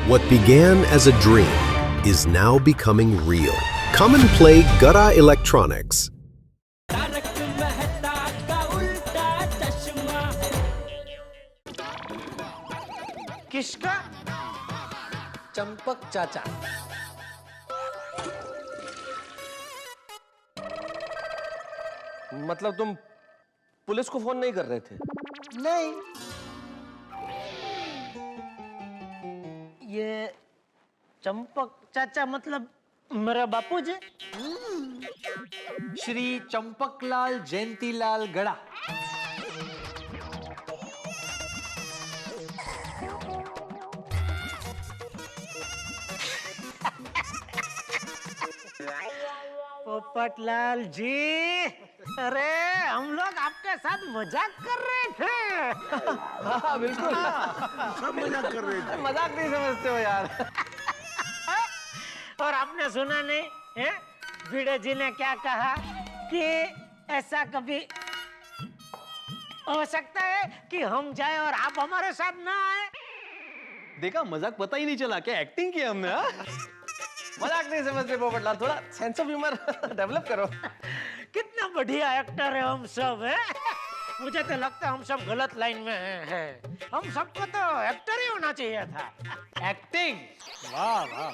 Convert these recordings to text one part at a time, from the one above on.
What began as a dream is now becoming real. Come and play Gada Electronics. किसका? चंपक चाचा। मतलब तुम police को फोन नहीं कर रहे थे? नहीं, ये चंपक चाचा मतलब मेरे बापूजी? श्री चंपकलाल जयंतीलाल गड़ा। पोपटलाल जी, अरे हम लोग आपके साथ मजाक कर रहे थे। हाँ बिल्कुल, सब मजाक कर रहे थे। मजाक नहीं समझते हो यार। और आपने सुना नहीं है? भिड़े जी ने क्या कहा कि ऐसा कभी हो सकता है कि हम जाए और आप हमारे साथ ना आए। देखा, मजाक पता ही नहीं चला, क्या एक्टिंग की हमने। हाँ? मजाक नहीं समझते पोपटलाल, थोड़ा सेंस ऑफ ह्यूमर डेवलप करो। कितना बढ़िया एक्टर है हम सब, है? मुझे तो लगता है हम सब गलत लाइन में हैं। हम सबको तो एक्टर ही होना चाहिए था। एक्टिंग? वाह वाह।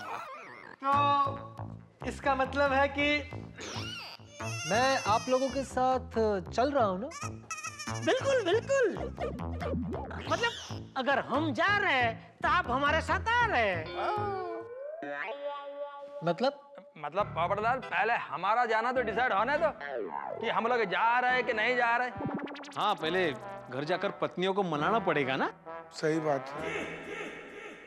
तो इसका मतलब है कि मैं आप लोगों के साथ चल रहा हूं ना? बिल्कुल बिल्कुल। मतलब अगर हम जा रहे हैं तो आप हमारे साथ आ रहे हैं। मतलब पोपटलाल, पहले हमारा जाना तो डिसाइड होने दो कि हम लोग जा रहे हैं कि नहीं जा रहे। हाँ, पहले घर जाकर पत्नियों को मनाना पड़ेगा ना। सही बात है।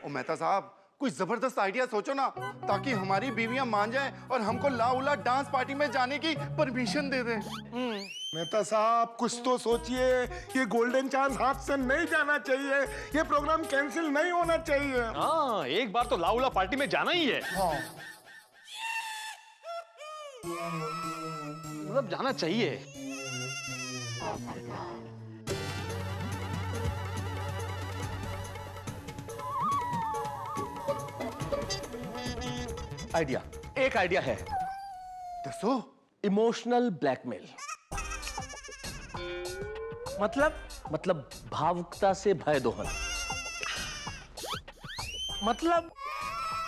ओ मेहता साहब, कोई जबरदस्त आइडिया सोचो ना, ताकि हमारी बीवियां मान जाएं और हमको लाउला डांस पार्टी में जाने की परमिशन दे दें। मेहता साहब, कुछ तो सोचिए। ये गोल्डन चांस हाथ से नहीं जाना चाहिए। ये प्रोग्राम कैंसिल नहीं होना चाहिए। हाँ, एक बार तो लाउला पार्टी में जाना ही है। हाँ। मतलब जाना चाहिए। आइडिया, एक आइडिया है। दसो। Emotional blackmail. मतलब भावुकता से भय दोहन। मतलब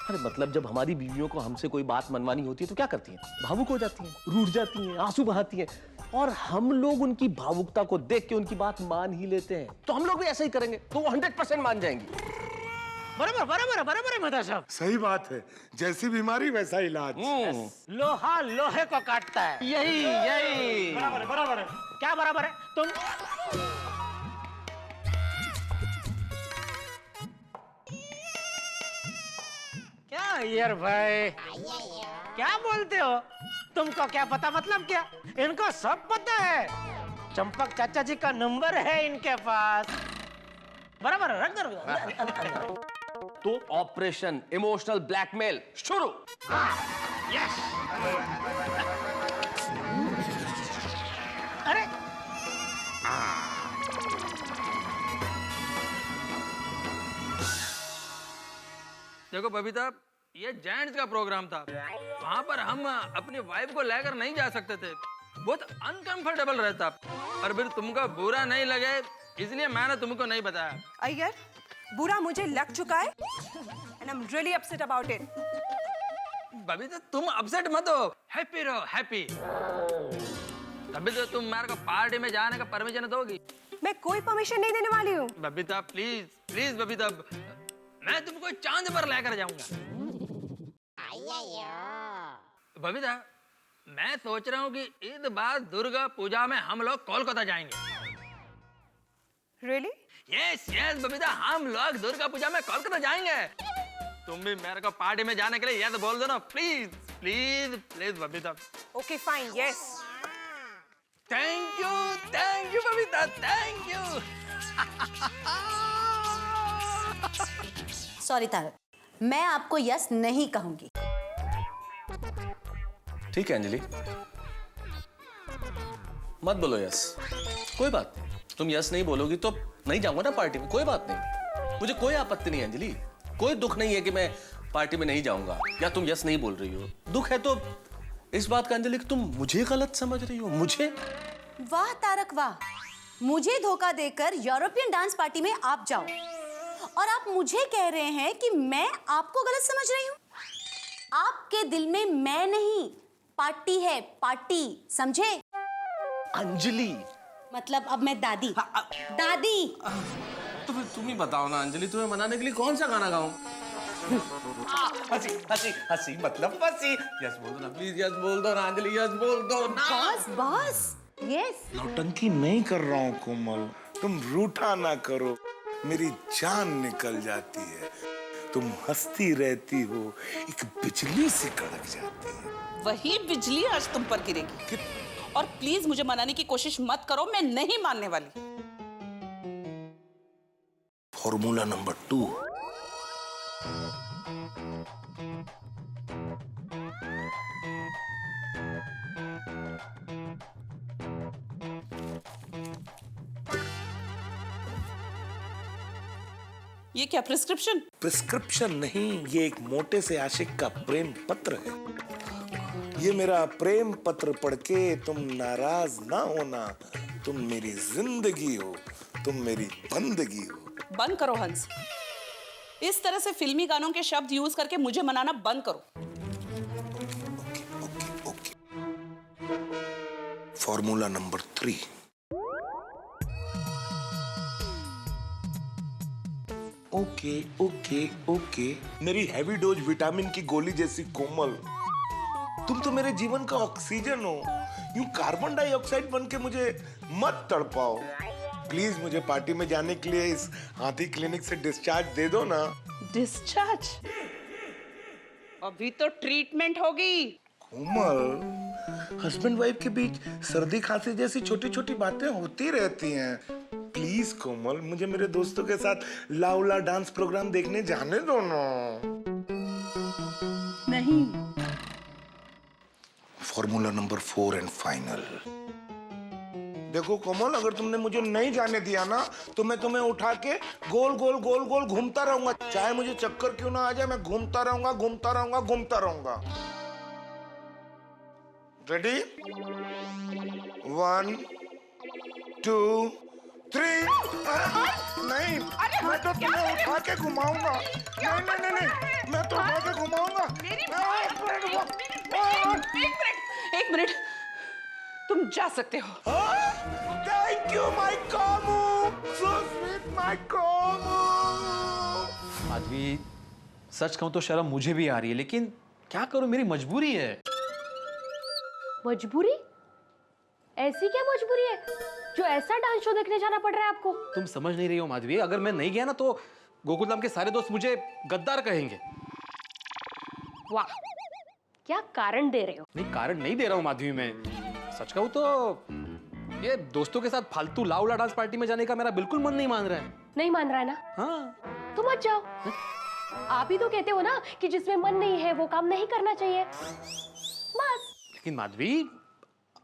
अरे मतलब जब हमारी बीवियों को हमसे कोई बात मनवानी होती है तो क्या करती हैं? भावुक हो जाती हैं, रूठ जाती हैं, आंसू बहाती हैं। और हम लोग उनकी भावुकता को देख के उनकी बात मान ही लेते हैं। तो हम लोग भी ऐसा ही करेंगे तो वो 100% मान जाएंगी। बराबर बराबर बराबर है मेहता साहब। सही बात है। जैसी बीमारी वैसा इलाज। लोहा लोहे को काटता है। यही बराबर है बराबर है। क्या बराबर है? तुम क्या यार भाई, क्या बोलते हो? तुमको क्या पता? मतलब क्या? इनको सब पता है। चंपक चाचा जी का नंबर है इनके पास। बराबर है, रख दो। तो ऑपरेशन इमोशनल ब्लैकमेल शुरू। यस। अरे देखो बबीता, ये जेंट्स का प्रोग्राम था, वहाँ पर हम अपनी वाइफ को लेकर नहीं जा सकते थे, बहुत अनकंफर्टेबल रहता। और फिर तुमको बुरा नहीं लगे इसलिए मैंने तुमको नहीं बताया। अय्यर, बुरा मुझे लग चुका है and I'm really upset about it. Babita तुम अपसेट मत हो, हैप्पी रहो, हैप्पी। तभी तो तुम मेरे को पार्टी में जाने का परमिशन दोगी। मैं कोई परमिशन नहीं देने वाली हूँ। बबीता प्लीज प्लीज बबीता, मैं तुमको चांद पर लेकर जाऊंगा। बबीता, मैं सोच रहा हूँ कि ईद बाद दुर्गा पूजा में हम लोग कोलकाता जाएंगे। Really? यस यस बबीता, हम लोग दुर्गा पूजा में कोलकाता जाएंगे। तुम भी मेरे को पार्टी में जाने के लिए यस बोल दो ना, please please please Babita. Okay, fine. Yes. Thank you Babita, thank you. Sorry Tarak, मैं आपको यस नहीं कहूंगी। ठीक है अंजलि, मत बोलो यस, कोई बात नहीं। तुम यस नहीं बोलोगी तो नहीं जाऊंगा ना पार्टी में, कोई बात नहीं। मुझे कोई आपत्ति नहीं है अंजलि। कोई दुख नहीं है कि मैं पार्टी में नहीं जाऊंगा या तुम यस नहीं बोल रही हो। दुख है तो इस बात का अंजलि कि तुम मुझे गलत समझ रही हो। मुझे? वाह तारक वाह, मुझे धोखा देकर यूरोपियन डांस पार्टी में आप जाओ और आप मुझे कह रहे हैं कि मैं आपको गलत समझ रही हूं। आपके दिल में मैं नहीं, पार्टी है, पार्टी, समझे? अंजलि मतलब अब मैं दादी। दादी तो फिर तुम ही बताओ ना अंजलि, तुम्हें मनाने के लिए कौन सा गाना गाऊं? हंसी हंसी हंसी मतलब हंसी। यस बोल दो ना प्लीज, यस बोल दो ना अंजलि, यस बोल दो ना। बस बस, यस। नौटंकी नहीं कर रहा हूँ कोमल, तुम रूठा ना करो, मेरी जान निकल जाती है। तुम हंसती रहती हो, एक बिजली से कड़क जाती है। वही बिजली आज तुम पर गिरेगी। और प्लीज मुझे मनाने की कोशिश मत करो, मैं नहीं मानने वाली। Formula number 2। ये क्या प्रिस्क्रिप्शन? प्रिस्क्रिप्शन नहीं, ये एक मोटे से आशिक का प्रेम पत्र है। ये मेरा प्रेम पत्र पढ़ के तुम नाराज ना होना। तुम मेरी जिंदगी हो, तुम मेरी बंदगी हो। बंद करो हंस, इस तरह से फिल्मी गानों के शब्द यूज करके मुझे मनाना बंद करो। ओके। Formula number 3। ओके। मेरी हैवी डोज विटामिन की गोली जैसी कोमल, तुम तो मेरे जीवन का ऑक्सीजन हो। यूं कार्बन डाइऑक्साइड बन के मुझे मत तड़पाओ। प्लीज मुझे पार्टी में जाने के लिए इस हाथी क्लिनिक से डिस्चार्ज दे दो ना। डिस्चार्ज? अभी तो ट्रीटमेंट होगी। कोमल, हस्बैंड वाइफ के बीच सर्दी खांसी जैसी छोटी छोटी बातें होती रहती हैं। प्लीज कोमल, मुझे मेरे दोस्तों के साथ लाउला डांस प्रोग्राम देखने जाने दो ना। नहीं। Formula number 4 and final. देखो कोमल, अगर तुमने मुझे नहीं जाने दिया ना तो मैं तुम्हें उठा के गोल गोल गोल गोल घूमता रहूंगा। चाहे मुझे चक्कर क्यों ना आ जाए, मैं घूमता रहूंगा। रेडी? 1 2 3। नहीं, मैं तो तुम्हें उठा के घुमाऊंगा। नहीं, मैं तो उठा के घुमाऊंगा। एक मिनट, तुम जा सकते हो। Thank you, my Kamu. So sweet, my Kamu. Madhavi, सच कहूं तो शर्म मुझे भी आ रही है, लेकिन क्या करूं, मेरी मजबूरी है। मजबूरी? ऐसी क्या मजबूरी है जो ऐसा डांस शो देखने जाना पड़ रहा है आपको? तुम समझ नहीं रही हो माधवी, अगर मैं नहीं गया ना तो गोकुलधाम के सारे दोस्त मुझे गद्दार कहेंगे। वाह, क्या कारण दे रहे हो? नहीं, कारण नहीं दे रहा हूँ माधवी, मैं सच कहूँ तो ये दोस्तों के साथ फालतू लाउला डांस पार्टी में जाने का मेरा बिल्कुल मन नहीं मान रहा है। नहीं मान रहा है ना? हाँ। तो मत जाओ। आप ही तो कहते हो ना कि जिसमें मन नहीं है वो काम नहीं करना चाहिए। बस। लेकिन माधवी,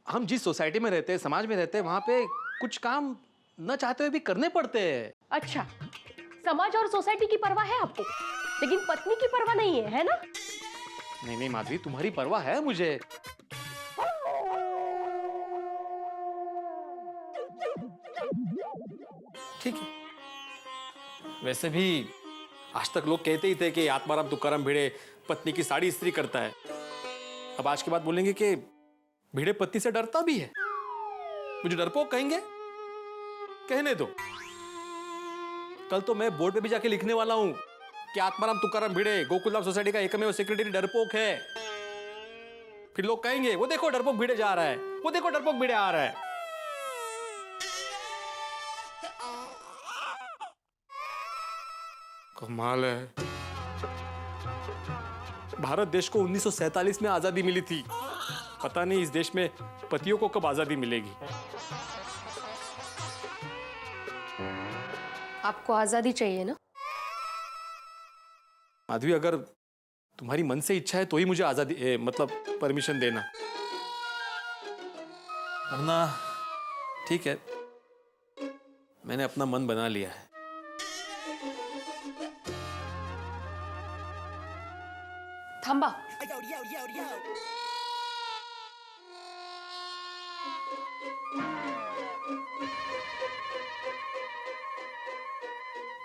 हम जिस सोसाइटी में रहते हैं, समाज में रहते हैं, वहां पे कुछ काम न चाहते हुए भी करने पड़ते हैं। अच्छा, समाज और सोसाइटी की परवाह है आपको, लेकिन पत्नी की परवाह नहीं है ना? नहीं माधवी, तुम्हारी परवाह है मुझे। ठीक है, वैसे भी आज तक लोग कहते ही थे कि आत्माराम तुकाराम भिड़े पत्नी की साड़ी इस्त्री करता है। अब आज के बाद बोलेंगे कि भिड़े पत्नी से डरता भी है। मुझे डरपोक कहेंगे, कहने दो। कल तो मैं बोर्ड पे भी जाके लिखने वाला हूं कि आत्माराम तुकाराम भिड़े गोकुलधाम सोसाइटी का एकमेव सेक्रेटरी डरपोक है। फिर लोग कहेंगे, वो देखो डरपोक भिड़े जा रहा है, वो देखो डरपोक भिड़े आ रहा है। कमाल है, भारत देश को 1947 में आजादी मिली थी। पता नहीं इस देश में पतियों को कब आजादी मिलेगी। आपको आजादी चाहिए ना? माधवी, अगर तुम्हारी मन से इच्छा है तो ही मुझे आजादी मतलब परमिशन देना, वरना ठीक है, मैंने अपना मन बना लिया है। थांबा.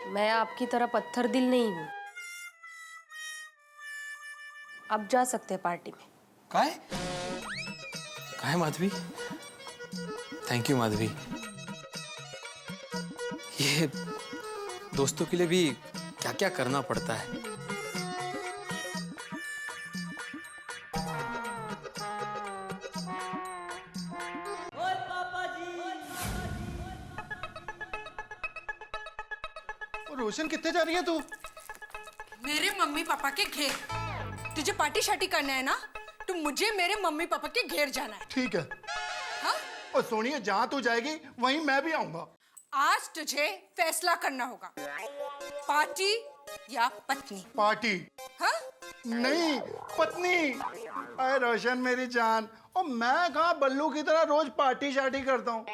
मैं आपकी तरह पत्थर दिल नहीं हूं. आप जा सकते हैं पार्टी में. काय काय माधवी, थैंक यू माधवी. ये दोस्तों के लिए भी क्या क्या करना पड़ता है. रोशन कितने जा रही है तू? मेरे मम्मी पापा के घेर. तुझे पार्टी शार्टी करना है ना, तो मुझे मेरे मम्मी पापा के घेर जाना है. ठीक है. हाँ? और सोनिया, जहाँ तू जाएगी वहीं मैं भी आऊंगा. आज तुझे फैसला करना होगा, पार्टी या पत्नी. पार्टी. हाँ? नहीं, पत्नी. अरे रोशन मेरी जान, और मैं कहाँ बल्लू की तरह रोज पार्टी शार्टी करता हूँ,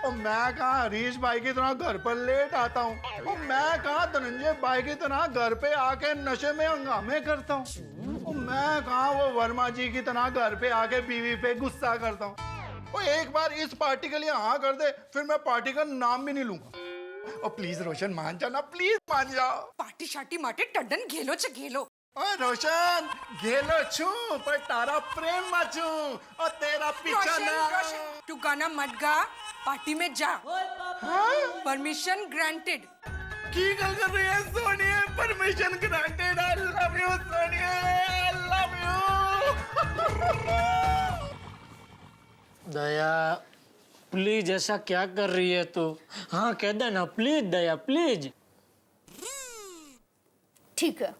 और मैं कहाँ हरीश भाई की तरह घर पर लेट आता हूँ, और मैं कहाँ धनंजय भाई की तरह घर पे आके नशे में हंगामे करता हूँ, और मैं कहाँ वो वर्मा जी की तरह घर पे आके बीवी पे गुस्सा करता हूँ. और एक बार इस पार्टी के लिए हाँ कर दे, फिर मैं पार्टी का नाम भी नहीं लूंगा. और प्लीज रोशन मान जाना, प्लीज मान जा. पार्टी शार्टी माटे टड्डन घेलो च घेलो. ओए रोशन, घेलो छू पर तारा प्रेम मचू, और तेरा पीछा ना. तू गाना मत गा, पार्टी में जा. Permission granted. की गल कर रही है Sonia? Permission granted. I love you Sonia, I love you. Daya please, ऐसा क्या कर रही है तू? हाँ कह दे ना प्लीज दया, प्लीज. ठीक है,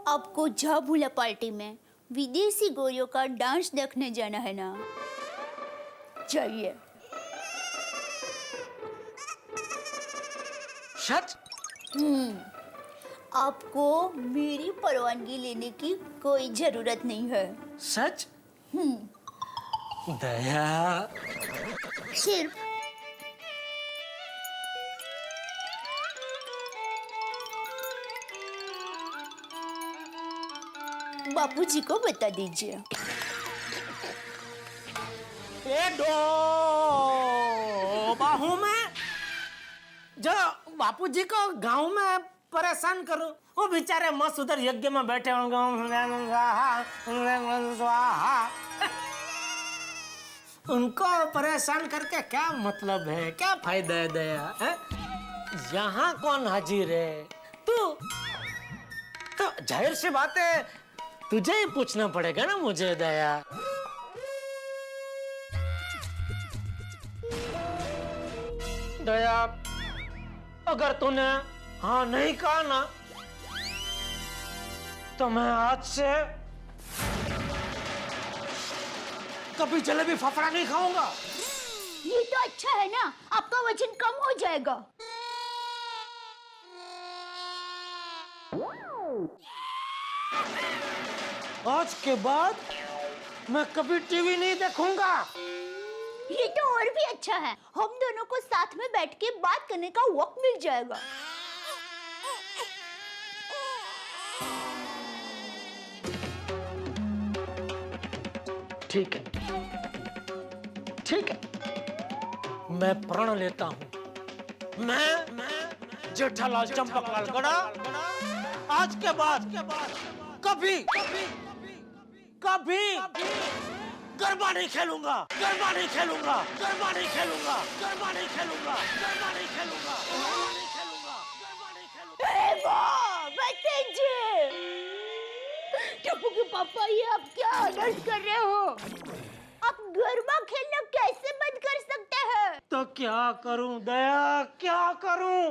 आपको झाबुला पार्टी में विदेशी गोरियों का डांस देखने जाना है ना, चाहिए. सच? आपको मेरी परवानगी लेने की कोई जरूरत नहीं है. सच? दया सिर्फ बापूजी को बता दीजिए. बाहू में जो बापूजी को गांव में परेशान करूं, वो बेचारे मस्त उधर यज्ञ में बैठे होंगे. उनको परेशान करके क्या मतलब है, क्या फायदा है दया? है? यहाँ कौन हाजिर है? तू. तो जाहिर सी बात है तुझे ही पूछना पड़ेगा ना मुझे दया. दया, अगर तूने हाँ नहीं कहा ना, तो मैं आज से कभी जलेबी फाफड़ा नहीं खाऊंगा. ये तो अच्छा है ना, आपका वजन कम हो जाएगा. आज के बाद मैं कभी टीवी नहीं देखूंगा. ये तो और भी अच्छा है, हम दोनों को साथ में बैठ के बात करने का वक्त मिल जाएगा. ठीक है, ठीक है, मैं प्रण लेता हूँ. मैं जेठालाल चंपकलाल गड़ा आज के बाद कभी गरबा नहीं खेलूंगा. गरबा नहीं खेलूंगा. गरबा नहीं खेलूंगा. गरबा नहीं खेलूंगा. गरबा नहीं खेलूंगा. गरबा नहीं खेलूंगा. गरबा नहीं खेलूंगा. टप्पू के पापा, ये आप क्या ऑर्डर कर रहे हो? आप गरबा खेलना कैसे बंद कर सकते हैं? तो क्या करूं दया, क्या करूं?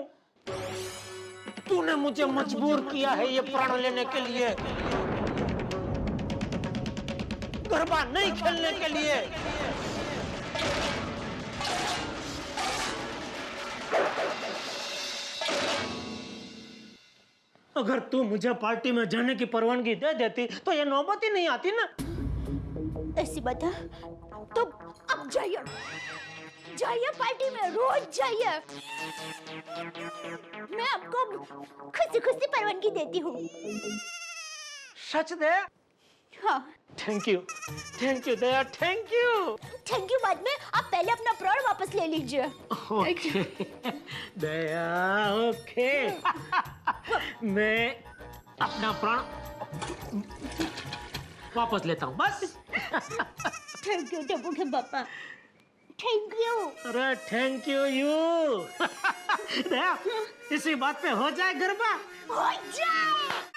तूने मुझे मजबूर किया है ये प्रण लेने के लिए, गरबा नहीं खेलने के लिए. अगर तू मुझे पार्टी में जाने की परवानगी दे देती तो ये नौबत ही नहीं आती ना. ऐसी बात है तो अब जाइए, जाइए पार्टी में, रोज जाइए. मैं आपको खुशी खुशी परवानगी देती हूँ. सच दया? हाँ। Thank you Daya, thank you बाद में आप पहले अपना प्राण वापस ले लीजिए। ओके दया, ओके। मैं अपना प्राण वापस लेता हूँ बस। थैंक यू टप्पू के पापा, थैंक यू। अरे थैंक यू दया, इसी बात पे हो जाए गरबा। हो जाए।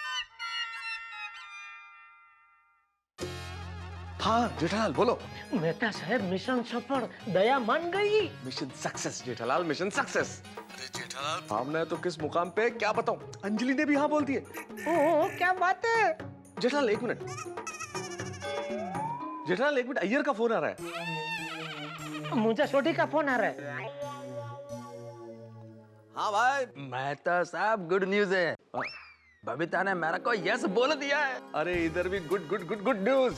हाँ जेठालाल बोलो। मेहता साहब मिशन सफल, दया मान गई। Mission success Jethalal, mission success. अरे जेठालाल हमने तो किस मुकाम पे क्या बताऊं, अंजलि ने भी हाँ बोल दिए। ओह क्या बात है। जेठालाल एक मिनट, जेठालाल एक मिनट, अय्यर का फोन आ रहा है। मुझे छोटी का फोन आ रहा है। हाँ भाई मेहता साहब, गुड न्यूज है। बबीता ने मेरा को यस बोल दिया है। अरे इधर भी good good good good news.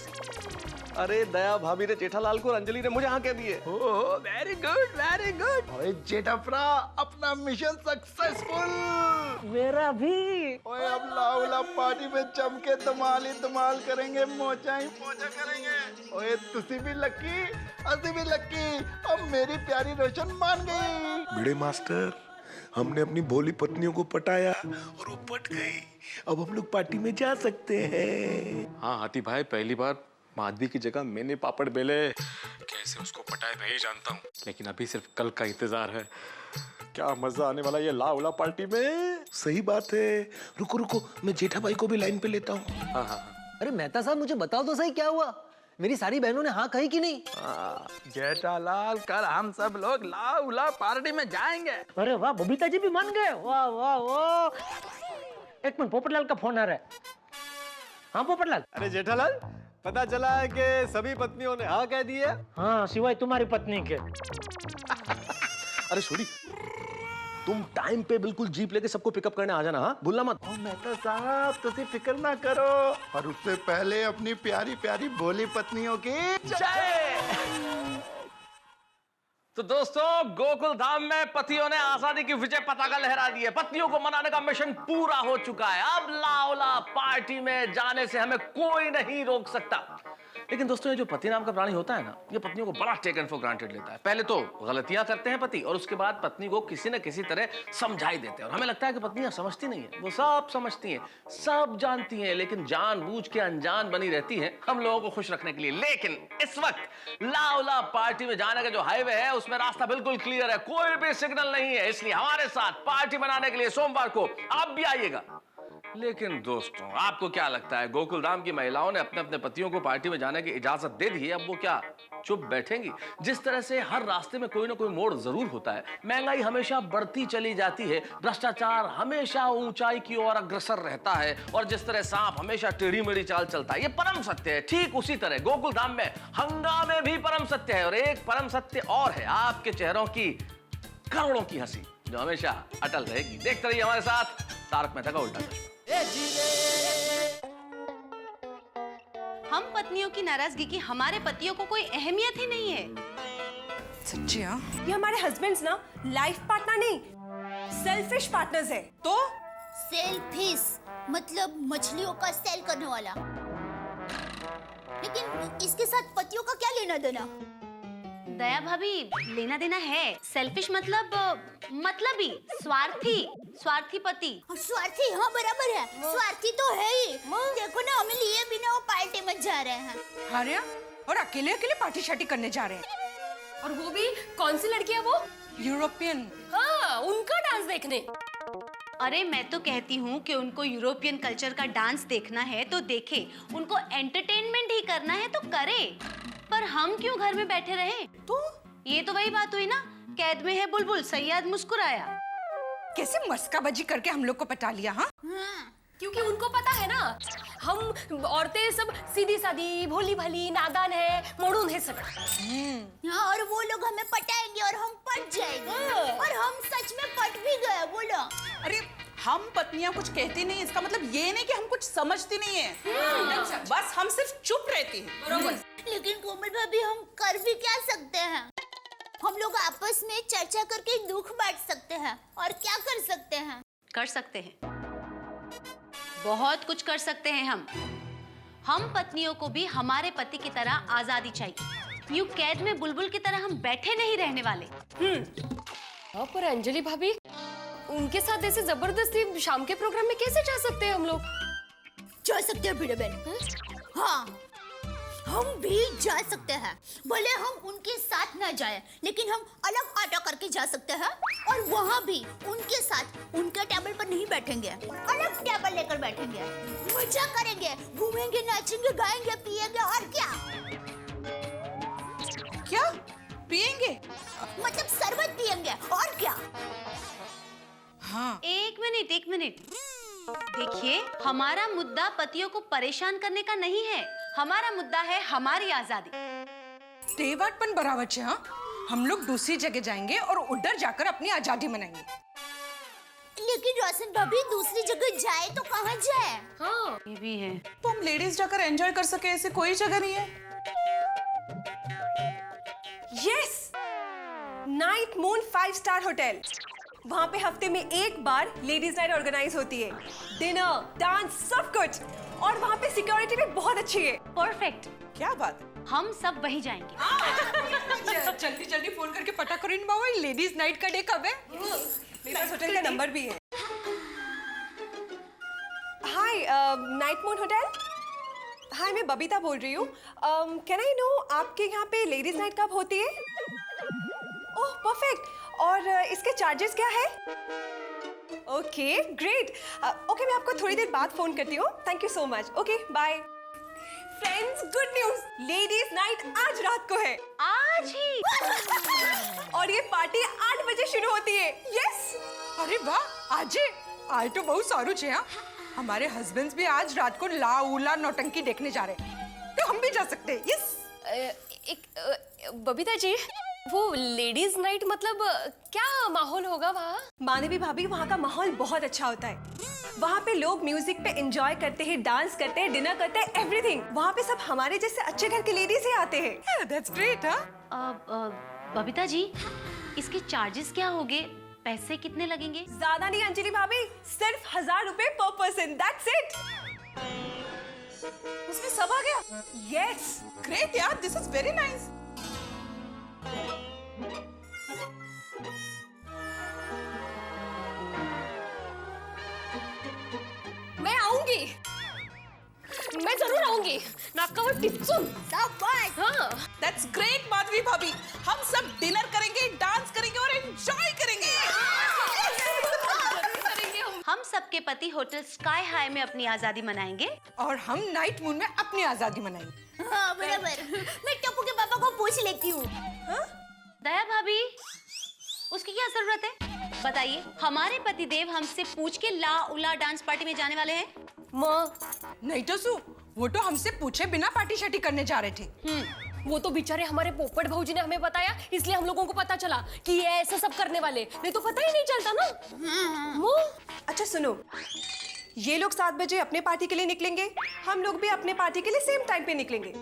अरे दया भाभी ने जेठालाल को और अंजलि ने मुझे हाँ कह दिए। Oh very good very good. ओए जेठाप्रा, अपना मिशन सक्सेसफुल। मेरा भी। ओए अब लाउला पार्टी में जम के धमाल ही धमाल करेंगे, मौजा ही मौजा करेंगे। ओए तुसी भी लक्की, असी भी लक्की, अब मेरी प्यारी रोशन मान गई। भिड़े मास्टर, हमने अपनी भोली पत्नियों को पटाया और वो पट गई। अब हम लोग पार्टी में जा सकते हैं। हाँ हाथी भाई, पहली बार माधवी की जगह मैंने पापड़ बेले। कैसे उसको पटाए मैं ही जानता हूँ, लेकिन अभी सिर्फ कल का इंतजार है। क्या मजा आने वाला ये लाउला पार्टी में। सही बात है। रुको रुको, मैं जेठा भाई को भी लाइन पे लेता हूँ। हाँ हाँ। अरे मेहता साहब मुझे बताओ तो सही, क्या हुआ? मेरी सारी बहनों ने हाँ कही कि नहीं? जेठालाल, कल हम सब लोग लाउला पार्टी में जाएंगे। अरे वाह, बबीता जी भी मान गए। वाह वाह वाह। एक मिनट, पोपटलाल का फोन आ रहा है। हाँ पोपटलाल। अरे जेठालाल, पता चला है कि सभी पत्नियों ने हाँ कह दी है। हाँ सिवाय तुम्हारी पत्नी के। अरे छोड़ी, तुम टाइम पे बिल्कुल जीप लेके सबको पिकअप करने आ जाना, हाँ भूलना मत। ओ मेहता साहब, तुसी फिक्र ना करो। और उससे पहले अपनी प्यारी प्यारी भोली पत्नियों की जय। तो दोस्तों, गोकुल धाम में पतियों ने आजादी की विजय पताका लहरा दी है। पत्नियों को मनाने का मिशन पूरा हो चुका है। अब लाओला पार्टी में जाने से हमें कोई नहीं रोक सकता। लेकिन दोस्तों, ये जो पति नाम का प्राणी होता है ना, ये पत्नियों को बड़ा टेकन फॉर ग्रांटेड लेता है। पहले तो गलतियां करते हैं पति, और उसके बाद पत्नी को किसी न किसी तरह समझाई देते हैं। और हमें लगता है कि पत्नियां समझती नहीं है। वो सब समझती हैं, सब जानती हैं, लेकिन जानबूझ के अनजान बनी रहती हैं हम लोगों को खुश रखने के लिए। लेकिन इस वक्त लाओला पार्टी में जाने का जो हाईवे है, उसमें रास्ता बिल्कुल क्लियर है, कोई भी सिग्नल नहीं है। इसलिए हमारे साथ पार्टी मनाने के लिए सोमवार को आप भी आइएगा। लेकिन दोस्तों, आपको क्या लगता है, गोकुलधाम की महिलाओं ने अपने अपने पतियों को पार्टी में जाने की इजाजत दे दी है, अब वो क्या चुप बैठेंगी? जिस तरह से हर रास्ते में कोई ना कोई मोड़ जरूर होता है, महंगाई हमेशा बढ़ती चली जाती है, भ्रष्टाचार हमेशा ऊंचाई की ओर अग्रसर रहता है, और जिस तरह सांप हमेशा टेढ़ी मेढ़ी चाल चलता है, ये परम सत्य है। ठीक उसी तरह गोकुलधाम में हंगामे भी परम सत्य है। और एक परम सत्य और है, आपके चेहरों की करोड़ों की हंसी जो हमेशा अटल रहेगी। देखते रहिए हमारे साथ तारक मेहता का उल्टा चश्मा। हम पत्नियों की नाराजगी की हमारे पतियों को कोई अहमियत ही नहीं है। सच्ची हाँ, ये हमारे हस्बैंड्स ना लाइफ पार्टनर नहीं, सेल्फिश पार्टनर्स है। तो सेल्फिश मतलब मछलियों का सेल करने वाला। लेकिन इसके साथ पतियों का क्या लेना देना? दया भाभी, लेना देना है। सेल्फिश मतलबी, स्वार्थी पति। स्वार्थी, हाँ बराबर है, स्वार्थी तो है ही। देखो ना, हमें लिए बिना वो पार्टी में जा रहे हैं। अरे और अकेले अकेले पार्टी शार्टी करने जा रहे हैं, और वो भी कौन सी लड़की है वो? यूरोपियन। हाँ, उनका डांस देखने। अरे मैं तो कहती हूँ कि उनको यूरोपियन कल्चर का डांस देखना है तो देखे, उनको एंटरटेनमेंट ही करना है तो करे, पर हम क्यों घर में बैठे रहे? तो ये तो वही बात हुई ना, कैद में है बुलबुल, सैयद मुस्कुराया। कैसे मस्काबाजी करके हम लोग को पटा लिया। हाँ, क्योंकि उनको पता है ना, हम औरतें सब सीधी सादी, भोली भाली, नादान है, मोड़ून है सब। हाँ, और वो लोग हमें पटाएंगे और हम पट जाएंगे। और हम सच में पट भी गए, बोलो। अरे हम पत्नियां कुछ कहती नहीं, इसका मतलब ये नहीं कि हम कुछ समझती नहीं है। बस हम सिर्फ चुप रहती हैं। लेकिन कोमल भाभी, हम कर भी क्या सकते हैं? हम लोग आपस में चर्चा करके दुख बांट सकते हैं। और क्या कर सकते हैं? कर सकते हैं, बहुत कुछ कर सकते हैं हम। हम पत्नियों को भी हमारे पति की तरह आजादी चाहिए। यूं कैद में बुलबुल की तरह हम बैठे नहीं रहने वाले। हाँ, पर अंजलि भाभी, उनके साथ ऐसे जबरदस्ती शाम के प्रोग्राम में कैसे जा सकते हैं हम लोग? जा सकते हैं भिड़े बहन। हाँ, हम भी जा सकते हैं। भले हम उनके साथ ना जाए, लेकिन हम अलग ऑटो करके जा सकते हैं और वहाँ भी उनके साथ उनके टेबल पर नहीं बैठेंगे, अलग टेबल लेकर बैठेंगे, मजा करेंगे, घूमेंगे, नाचेंगे, गाएंगे, पिएंगे और क्या? क्या पिएंगे? मतलब शरबत पिएंगे और क्या? हाँ, एक मिनट। देखिए, हमारा मुद्दा पतियों को परेशान करने का नहीं है। हमारा मुद्दा है हमारी आजादी। तेवाटपन बराबर है। हाँ, हम लोग दूसरी जगह जाएंगे और उधर जाकर अपनी आजादी मनाएंगे। लेकिन रोशन भाभी, दूसरी जगह जाए तो कहाँ जाए? हाँ, ये भी है। तो हम लेडीज जाकर एंजॉय कर सके ऐसे कोई जगह नहीं है। Yes, Knight Moon 5 star hotel. वहाँ पे हफ्ते में एक बार लेडीज नाइट ऑर्गेनाइज होती है। डिनर, डांस, सब कुछ। और वहाँ पे सिक्योरिटी भी बहुत अच्छी है। परफेक्ट। क्या बात? हम सब वही जाएंगे। जल्दी जल्दी फोन करके पता करो इन बाबा, लेडीज नाइट का डे कब है? मेरे पास होटल का नंबर भी है। हाय, नाइट मून होटल। हाय, मैं बबीता बोल रही हूँ। कैन आई नो आपके यहाँ पे लेडीज नाइट कब होती है? ओह परफेक्ट। और इसके चार्जेस क्या है? Okay great. ओके, मैं आपको थोड़ी देर बाद फोन करती हूँ। Thank you so much. Okay bye. Friends, good news, ladies night आज रात को है। आज ही? और ये पार्टी 8 बजे शुरू होती है। यस। अरे वाह, आज तो बहुत सारू छे। हाँ, हमारे हस्बैंड्स भी आज रात को ला उला नौटंकी देखने जा रहे हैं, तो हम भी जा सकते हैं। यस। बबीता जी, वो लेडीज नाइट मतलब क्या माहौल होगा वहाँ? मानवी भाभी, वहाँ का माहौल बहुत अच्छा होता है। वहाँ पे लोग म्यूजिक पे एंजॉय करते हैं, डांस करते हैं, डिनर करते हैं, एवरीथिंग। वहाँ पे सब हमारे जैसे अच्छे घर के लेडीज ही आते हैं। That's great. हाँ, बबीता जी, इसके चार्जेस क्या होंगे? पैसे कितने लगेंगे? ज्यादा नहीं अंजलि भाभी, सिर्फ 1000 रुपए पर पर्सन। That's it. उसमें सब आ गया। यस। ग्रेट यार, दिस इज वेरी नाइस। मैं आऊंगी, मैं जरूर आऊंगी। नाकावर टिप्सुन। शाबाश। हाँ, दैट्स ग्रेट माधवी भाभी। हम सब डिनर करेंगे, डांस करेंगे और एंजॉय करेंगे। हम सबके पति होटल स्काई हाई में अपनी आजादी मनाएंगे और हम नाइट मून में अपनी आजादी मनाएंगे। हाँ बराबर। मैं टप्पू के पापा को पूछ लेती हूँ। दया भाभी, उसकी क्या जरूरत है? बताइए, हमारे पति देव हमसे पूछ के ला उला डांस पार्टी में जाने वाले हैं। माँ, नहीं तो सु, वो तो हमसे पूछे बिना पार्टी शार्टी करने जा रहे थे। वो तो बेचारे हमारे पोपट भाऊजी ने हमें बताया, इसलिए हम लोगों को पता चला कि ये ऐसा सब करने वाले, नहीं तो पता ही नहीं चलता ना। वो अच्छा सुनो, ये लोग 7 बजे अपने पार्टी के लिए निकलेंगे, हम लोग भी अपने पार्टी के लिए सेम टाइम पे निकलेंगे।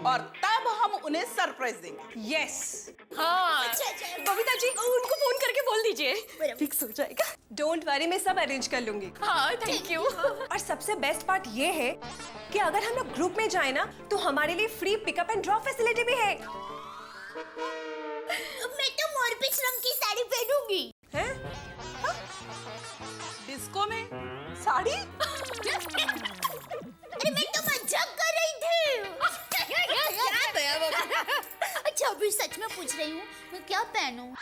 और तब हम उन्हें सरप्राइज देंगे। यस। हाँ, अच्छा। बबीता जी उनको फोन करके बोल दीजिए, फिक्स हो जाएगा। डोंट वरी, मैं सब अरेंज कर लूंगी। हाँ, थैंक यू। और सबसे बेस्ट पार्ट ये है कि अगर हम लोग ग्रुप में जाए ना, तो हमारे लिए free pickup and drop facility भी है। मैं तो मोरपीच रंग की साड़ी पहनूंगी। हैं? डिस्को में साड़ी? अरे मैं तो मजाक कर रही थी। अच्छा, अभी सच में पूछ रही हूँ, मैं क्या पहनूं?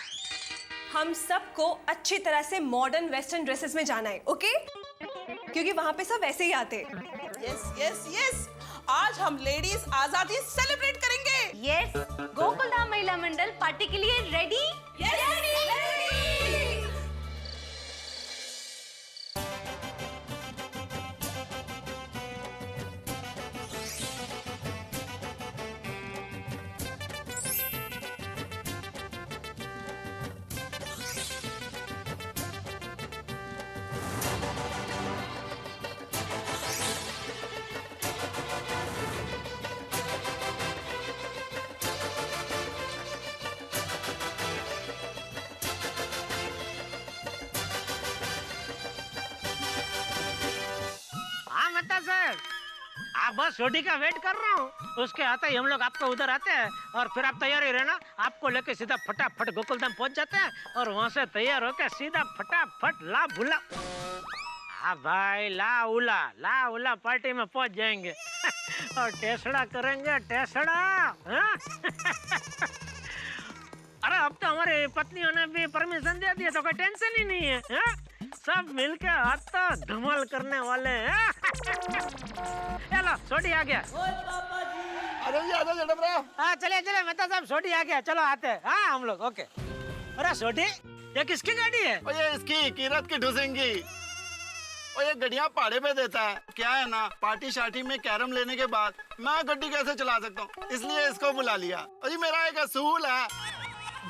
हम सबको अच्छी तरह से मॉडर्न वेस्टर्न ड्रेसेस में जाना है, ओके? क्योंकि वहाँ पे सब वैसे ही आते हैं। यस यस यस, आज हम लेडीज आजादी सेलिब्रेट करेंगे। यस। गोकुलधाम महिला मंडल पार्टी के लिए रेडी? हाँ मेहता सर, आप बस छोटी का वेट कर रहा हूँ, उसके आते ही हम लोग आपको उधर आते हैं और फिर आप तैयार ही रहना, आपको लेके सीधा फटाफट गोकुलधाम पहुंच जाते हैं और वहाँ से तैयार होकर सीधा फटाफट ला भुला, हाँ भाई ला उला पार्टी में पहुंच जाएंगे और टेसड़ा करेंगे, टेसड़ा। हाँ? अरे अब तो हमारी पत्नियों ने भी परमिशन दे दिया तो कोई टेंशन ही नहीं है, हाँ? सब मिलके आज तो धमाल करने वाले हैं। चलो छोटी आ गया। अरे जी आजा जड़प रहा। हाँ चले मेहता साहब छोटी आ गया, चलो आते हैं। हाँ हम लोग ओके। अरे छोटी ये किसकी गाड़ी है? और ये इसकी कीरत की ढूसेंगी। और ये गड्डियाँ पहाड़े पे देता है। क्या है ना, पार्टी शार्टी में कैरम लेने के बाद मैं गड्डी कैसे चला सकता हूँ, इसलिए इसको बुला लिया। और ये मेरा एक असूल है,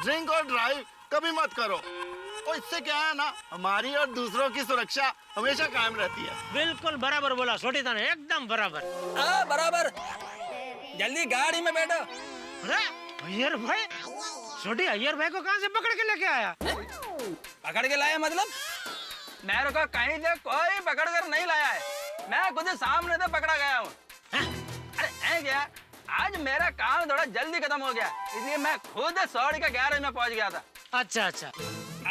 ड्रिंक और ड्राइव कभी मत करो। और इससे क्या है ना, हमारी और दूसरों की सुरक्षा हमेशा कायम रहती है। बिल्कुल बराबर बोला छोटी था, एकदम बराबर। हाँ बराबर, जल्दी गाड़ी में बैठो। अरे अय्यर भाई, छोटी अय्यर भाई को कहाँ से पकड़ के लेके आया? पकड़ के लाया मतलब? मेरे को कहीं से कोई पकड़ कर नहीं लाया है, मैं खुद सामने से पकड़ा गया हूँ। अरे है क्या, आज मेरा काम थोड़ा जल्दी खत्म हो गया, इसलिए मैं खुद सौड़ी का गैरेज में पहुंच गया था। अच्छा अच्छा।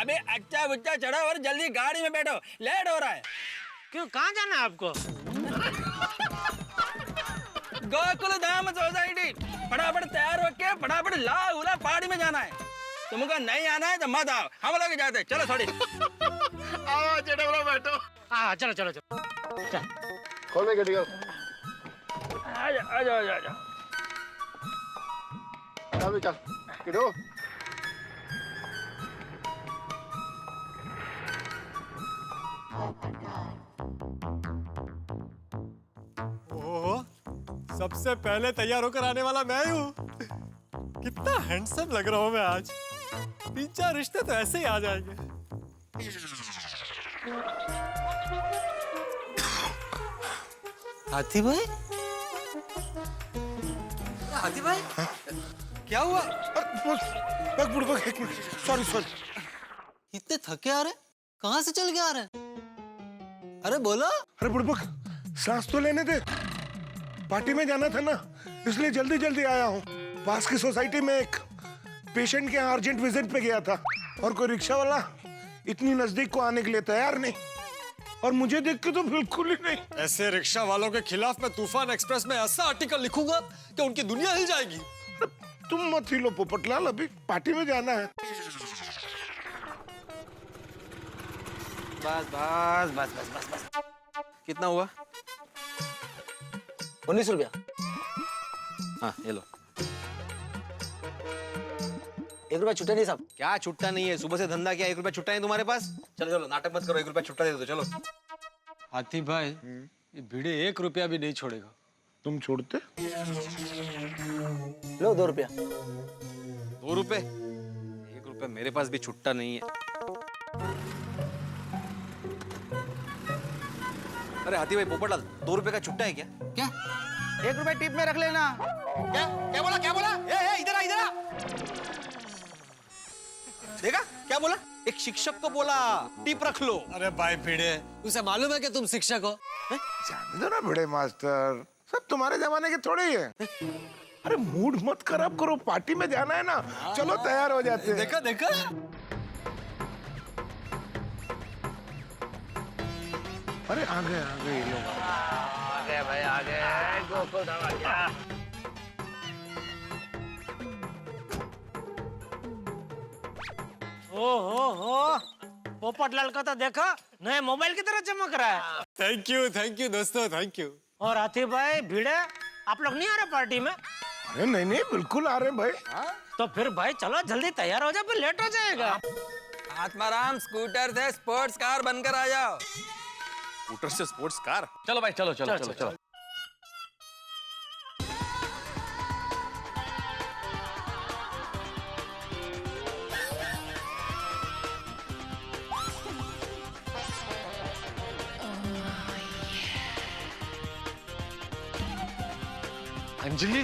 अबे अच्छा बुच्चा चढ़ो और जल्दी गाड़ी में बैठो, लेट हो रहा है। क्यों, कहाँ जाना है आपको? गोकुलधाम सोसाइटी, फटाफट तैयार होके फटाफट ला उला पहाड़ी में जाना है। तुमको नहीं आना है तो मत आओ, हम लोग जाते। चलो थोड़ी आओ जड़प बैठो। हाँ चलो चल। खोल दे गड्डी को। आजा। अभी चल किडो। ओहो, सबसे पहले तैयार होकर आने वाला मैं ही हूँ। कितना हैंडसम लग रहा हूँ मैं आज। 3-4 रिश्ते तो ऐसे ही आ जाएंगे। हाथी भाई, हाथी भाई क्या हुआ? सॉरी इतने थके आ रहे, कहाँ से चल के आ रहे? अरे बोलो। अरे बुड़बक, सांस तो लेने दे। पार्टी में जाना था ना, इसलिए जल्दी जल्दी आया हूँ। पास की सोसाइटी में एक पेशेंट के यहाँ अर्जेंट विजिट पे गया था और कोई रिक्शा वाला इतनी नजदीक को आने के लिए तैयार नहीं, और मुझे देख के तो बिल्कुल ही नहीं। ऐसे रिक्शा वालों के खिलाफ मैं तूफान एक्सप्रेस में ऐसा आर्टिकल लिखूंगा कि उनकी दुनिया हिल जाएगी। तुम मत हिलो पोपटलाल, अभी पार्टी में जाना है। बस। कितना हुआ? 19 रुपया। हाँ ये लो। 1 रुपया छुट्टा नहीं साहब? क्या छुट्टा नहीं है? सुबह से धंधा किया, 1 रुपया छुट्टा है तुम्हारे पास? चलो नाटक मत करो, 1 रुपया छुट्टा दे दो। चलो। हाथी भाई, ये भिड़े 1 रुपया भी नहीं छोड़ेगा। तुम छोड़ते? लो 2 रुपया। 2 रुपए? 1 रुपया मेरे पास भी छुट्टा नहीं है। अरे हाथी भाई, पोपटलाल, 2 रुपए का छुट्टा है क्या? क्या? 1 रुपया टिप में रख लेना। क्या बोला? इधर आ। देखा क्या बोला? एक शिक्षक को बोला टिप रख लो। अरे भाई भिड़े, उसे मालूम है कि तुम शिक्षक हो? जाने दो ना भिड़े मास्टर, सब तुम्हारे जमाने के थोड़े ही है। अरे मूड मत खराब करो, पार्टी में जाना है ना। चलो तैयार हो जाते हैं। देखा। अरे आ गए ये लोग। आ गए भाई, आ गए। गोकुलधाम आ गया। हो पोपटलाल का तो देखो, नए मोबाइल की तरह चमक रहा है। थैंक यू दोस्तों, थैंक यू। और हाथी भाई, भिड़े, आप लोग नहीं आ रहे पार्टी में? अरे नहीं बिल्कुल आ रहे हैं भाई। तो फिर भाई चलो जल्दी तैयार हो जाओ, फिर लेट हो जाएगा। आत्माराम, स्कूटर से स्पोर्ट्स कार बनकर आ जाओ। स्कूटर से स्पोर्ट्स कार? चलो भाई, चलो। अंजलि,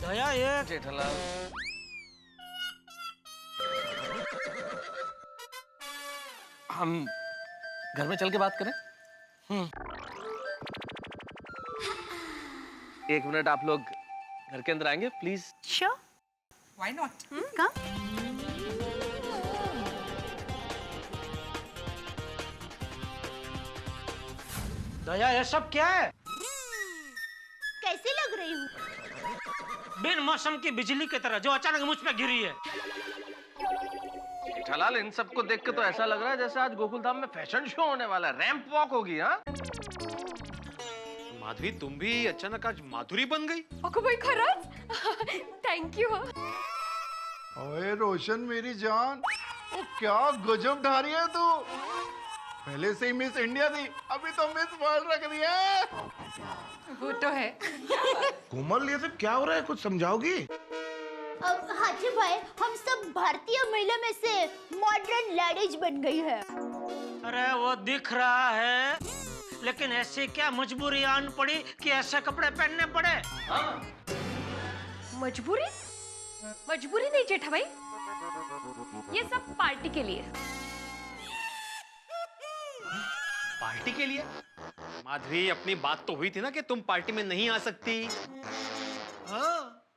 दया ये जेठालाल, हम घर में चल के बात करें? एक मिनट, आप लोग घर के अंदर आएंगे please? Sure, why not? Come. Daya ये सब क्या है? कैसी लग रही हूँ? बिन मौसम की बिजली की तरह जो अचानक मुझ पे गिरी है। जेठालाल, इन सबको देख के तो ऐसा लग रहा है जैसे आज गोकुल धाम में फैशन शो होने वाला है, रैंप वॉक होगी। हाँ माधुरी, तुम भी अचानक आज माधुरी बन गई? अगं बाई, खरंच? Thank you. ओए रोशन मेरी जान, ओ क्या गजब ढा रही है तू। पहले से ही मिस इंडिया थी, अभी तो मिस वर्ल्ड रख दिया है। वो तो है। कोमल, ये सब क्या हो रहा है, कुछ समझाओगी? अब हाथी भाई, हम सब भारतीय महिला में से मॉडर्न लेडीज बन गई है। अरे वो दिख रहा है, लेकिन ऐसी क्या मजबूरी आन पड़ी कि ऐसे कपड़े पहनने पड़े? मजबूरी? मजबूरी नहीं जेठा भाई, ये सब पार्टी के लिए। पार्टी के लिए? माधुरी, अपनी बात तो हुई थी ना कि तुम पार्टी में नहीं आ सकती।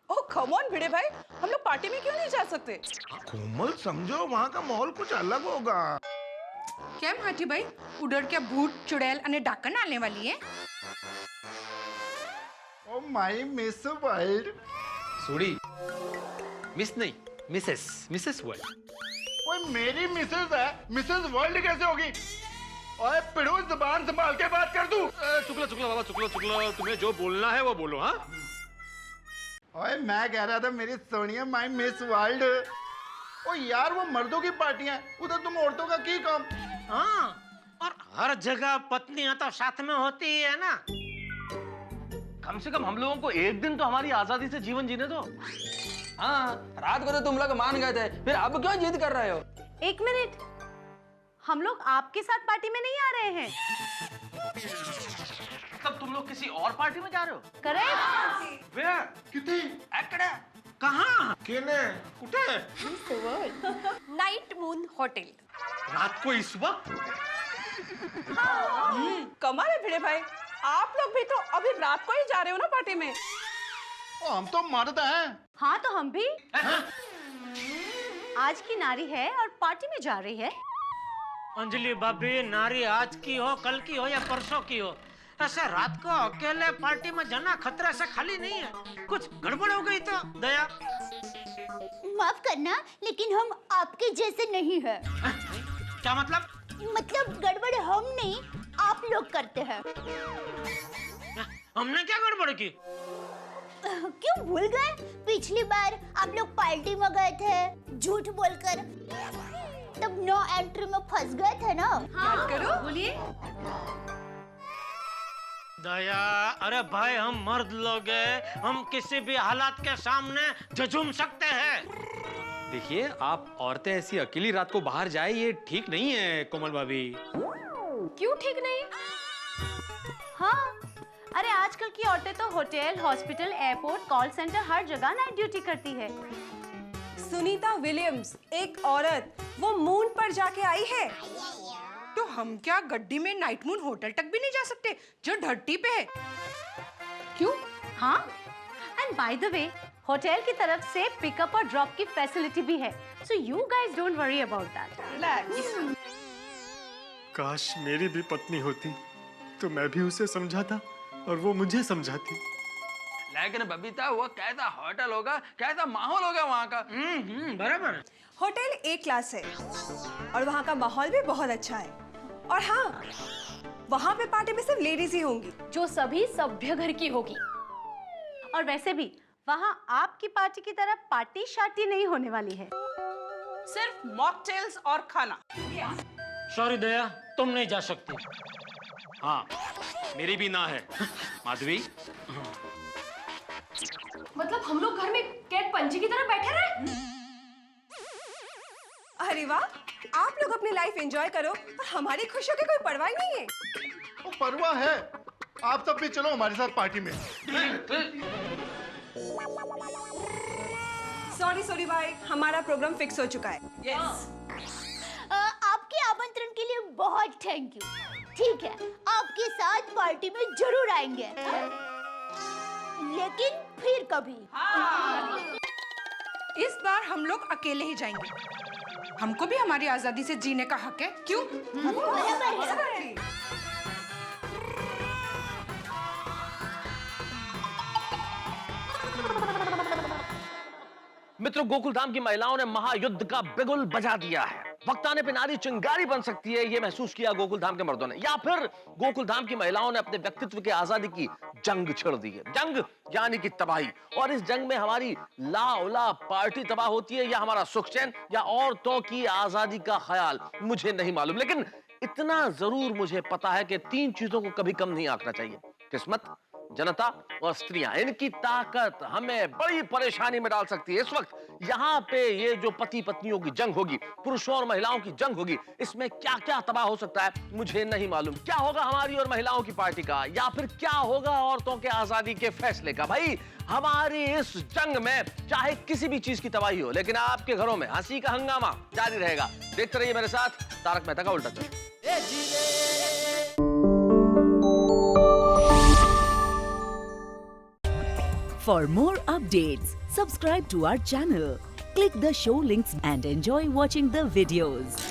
ओह कम ऑन भिड़े भाई, हम लोग पार्टी में क्यों नहीं जा सकते? कोमल समझो, वहाँ का माहौल कुछ अलग होगा। કેમ હાથી ભાઈ, ઉડર કે ભૂત ચુડેલ અને ડાકણ આલने वाली है? Oh my Miss World. Sorry, Miss नहीं, मिसेस वर्ल्ड। ओए मेरी मिसेस है, मिसेस वर्ल्ड कैसे होगी? ओए पिड़ो, जुबान संभाल के बात कर तू। चुकला बाबा, चुकला, तुम्हें जो बोलना है वो बोलो। हाँ ओए मैं कह रहा था मेरी सोनिया माय मिस वर्ल्ड। ओ यार, वो मर्दों की पार्टी है, उधर तुम औरतों का की काम। हाँ, और हर जगह पत्नियां तो साथ में होती ही है ना। कम से कम हम लोगों को एक दिन तो हमारी आजादी से जीवन जीने दो। हाँ, रात को तो तुम लोग मान गए थे, फिर अब क्यों जिद कर रहे हो? एक मिनट, हम लोग आपके साथ पार्टी में नहीं आ रहे हैं। तब तुम लोग किसी और पार्टी में जा रहे हो? करेक्ट। Where? कितनी? एकड़े? कहाँ? केने? कुठे? Knight Moon hotel. रात को इस वक्त? कमाल है भिड़े भाई, आप लोग भी तो अभी रात को ही जा रहे हो ना पार्टी में? ओ हम तो मर्द हैं। हाँ तो हम भी। आज की नारी है और पार्टी में जा रही है। अंजलि भाभी, नारी आज की हो, कल की हो या परसों की हो, ऐसे रात को अकेले पार्टी में जाना खतरे से खाली नहीं है। कुछ गड़बड़ हो गई तो दया? माफ करना, लेकिन हम आपके जैसे नहीं है। क्या मतलब? मतलब गड़बड़ हम नहीं, आप लोग करते हैं। हमने क्या गड़बड़ की? क्यों भूल गए? पिछली बार आप लोग पार्टी में गए थे झूठ बोलकर, तब नो एंट्री में फंस गए थे ना। याद करो, बोलिए। दया, अरे भाई हम मर्द लोग हैं, हम किसी भी हालात के सामने झुझुम सकते हैं। देखिए, आप औरतें ऐसी अकेली रात को बाहर जाए, ये ठीक नहीं है कोमल भाभी। क्यों ठीक नहीं? हाँ, अरे आजकल की औरतें तो hotel, hospital, airport, call centre, हर जगह नाइट ड्यूटी करती है। सुनीता विलियम्स, एक औरत, वो मून पर जाके आई है। तो हम क्या गड्डी में नाइट मून होटल तक भी नहीं जा सकते जो धरती पे है? क्यों? हाँ, and by the way, hotel की तरफ से पिकअप और ड्रॉप की फैसिलिटी भी है, so you guys don't worry about that. Relax. काश मेरी भी पत्नी होती तो मैं भी उसे समझाता और वो मुझे समझाती। लेकिन बबीता वो कैसा होटल होगा, कैसा माहौल होगा वहाँ का। बराबर। होटल ए क्लास है और वहाँ का माहौल भी बहुत अच्छा है। और हाँ, वहाँ पे पार्टी में सिर्फ लेडीज ही होंगी, जो सभी सभ्य घर की होगी। और वैसे भी वहाँ आपकी पार्टी की तरह पार्टी शार्टी नहीं होने वाली है, सिर्फ मॉकटेल्स और खाना। सॉरी दया, तुम नहीं जा सकती। हाँ, मेरी भी ना है। माधवी, मतलब हम लोग घर में कैट पंजी की तरह बैठे रहे? अरे वाह, आप लोग अपनी लाइफ एंजॉय करो और हमारी खुशियों की कोई परवाह नहीं है। वो परवाह है, आप सब भी चलो हमारे साथ पार्टी में। सॉरी भाई, हमारा प्रोग्राम फिक्स हो चुका है। आपके आमंत्रण के लिए बहुत थैंक यू। ठीक है, आपके साथ पार्टी में जरूर आएंगे, लेकिन फिर कभी। इस बार हम लोग अकेले ही जाएंगे। हमको भी हमारी आजादी से जीने का हक है, क्यों? बराबर है। मित्रों, गोकुलधाम की महिलाओं ने महायुद्ध का बिगुल बजा दिया है। वक्त आने पे नारी चिंगारी बन सकती है, ये महसूस किया गोकुलधाम के मर्दों ने, या फिर गोकुलधाम की महिलाओं ने अपने व्यक्तित्व की आजादी की जंग छिड़ दी है। जंग यानी कि तबाही। और इस जंग में हमारी लाउला पार्टी तबाह होती है, या हमारा सुख चैन, या औरतों की आजादी का ख्याल, मुझे नहीं मालूम। लेकिन इतना जरूर मुझे पता है कि 3 चीजों को कभी कम नहीं आंकना चाहिए: किस्मत, जनता और स्त्रियां। इनकी ताकत हमें बड़ी परेशानी में डाल सकती है। इस वक्त यहाँ पे ये जो पति पत्नियों की जंग होगी, पुरुषों और महिलाओं की जंग होगी, इसमें क्या क्या तबाह हो सकता है मुझे नहीं मालूम। क्या होगा हमारी और महिलाओं की पार्टी का, या फिर क्या होगा औरतों के आजादी के फैसले का। भाई, हमारी इस जंग में चाहे किसी भी चीज की तबाही हो, लेकिन आपके घरों में हंसी का हंगामा जारी रहेगा। देखते रहिए मेरे साथ तारक मेहता का उल्टा चश्मा। For more updates, subscribe to our channel, click the show links and enjoy watching the videos.